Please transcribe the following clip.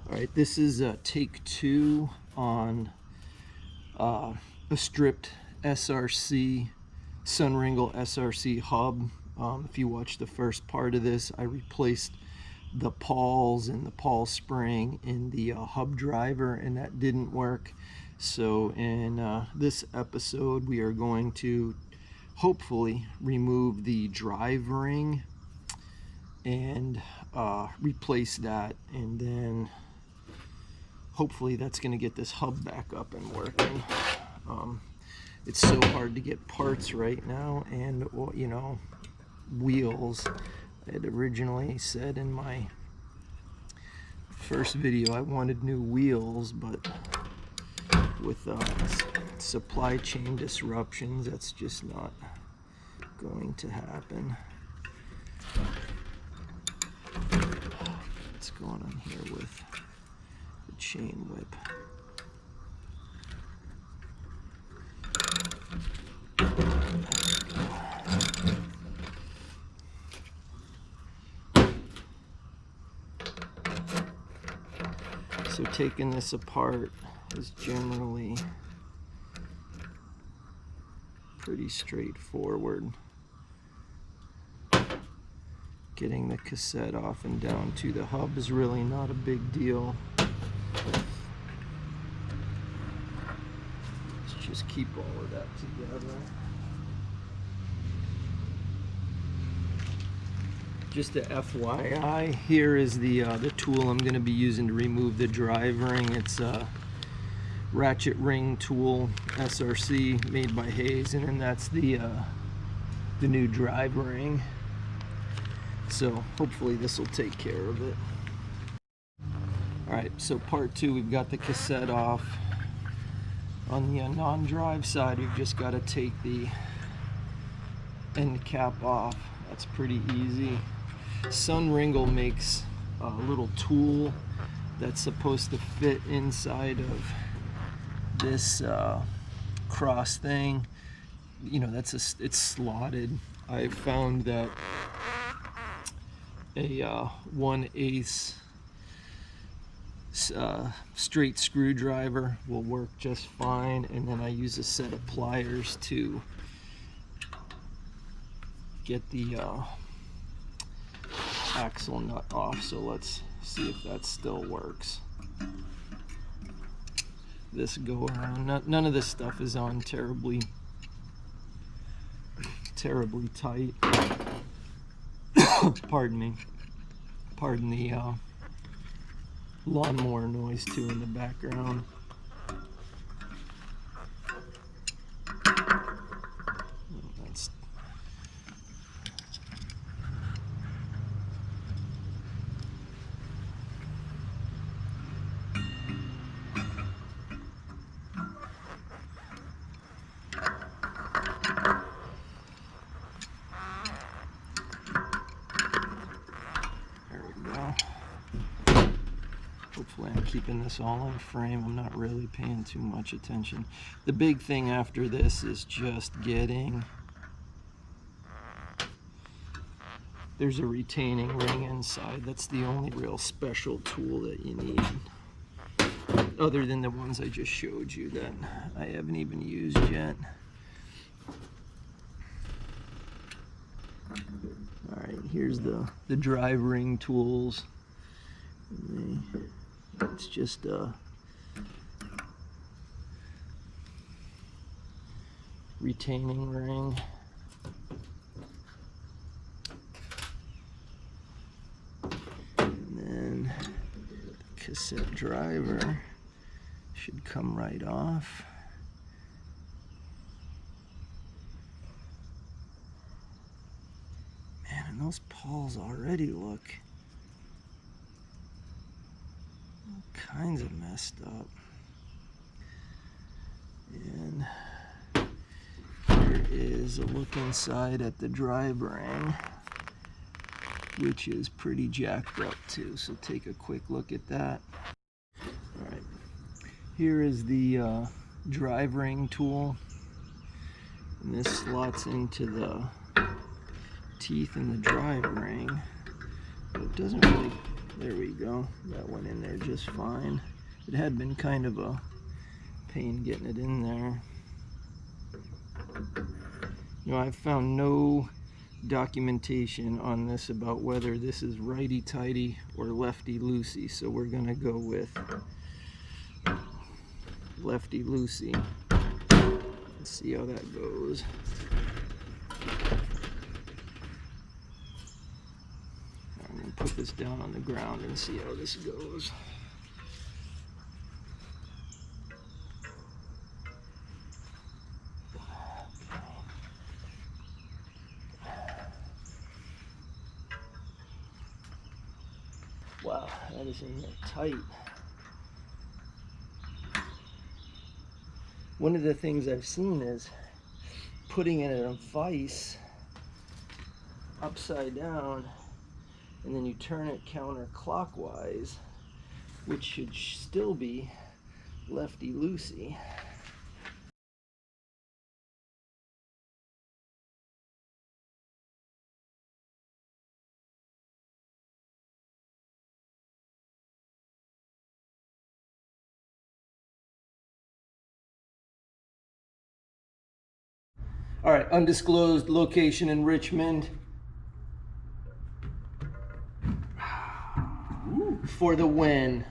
Alright, this is take 2 on a stripped SRC, Sun Ringle SRC Hub. If you watch the first part of this, I replaced the pawls and the pawl spring in the hub driver, and that didn't work. So in this episode, we are going to hopefully remove the drive ring and replace that, and then hopefully that's going to get this hub back up and working. It's so hard to get parts right now, and you know, wheels. I had originally said in my first video I wanted new wheels, but with supply chain disruptions, that's just not going to happen. What's going on here with the chain whip? So taking this apart is generally pretty straightforward. Getting the cassette off and down to the hub is really not a big deal. Let's just keep all of that together. Just a FYI, here is the tool I'm going to be using to remove the drive ring. It's a ratchet ring tool, SRC, made by Hayes, and then that's the new drive ring. So hopefully this will take care of it. Alright, so part 2, we've got the cassette off. On the non-drive side, we've just got to take the end cap off. That's pretty easy. Sun Ringle makes a little tool that's supposed to fit inside of this cross thing. You know, it's slotted. I found that a 1/8 straight screwdriver will work just fine, and then I use a set of pliers to get the axle nut off. So let's see if that still works. This go around, none of this stuff is on terribly tight. Pardon me. Pardon the lawnmower noise too in the background. That's hopefully I'm keeping this all in frame. I'm not really paying too much attention. The big thing after this is just getting... There's a retaining ring inside. That's the only real special tool that you need, other than the ones I just showed you that I haven't even used yet. Alright, here's the drive ring tools. It's just a retaining ring. And then the cassette driver should come right off. Man, and those pawls already look kinds of messed up. And here is a look inside at the drive ring, which is pretty jacked up too. So take a quick look at that. Alright, here is the drive ring tool, and this slots into the teeth in the drive ring, but it doesn't really There we go. That went in there just fine. It had been kind of a pain getting it in there. You know, I've found no documentation on this about whether this is righty-tighty or lefty-loosey, so we're going to go with lefty-loosey. Let's see how that goes. I'm going to put this down on the ground and see how this goes. Wow, that is in there tight. One of the things I've seen is putting it in a vise upside down, and then you turn it counterclockwise, which should still be lefty-loosey. All right, undisclosed location in Richmond. For the win.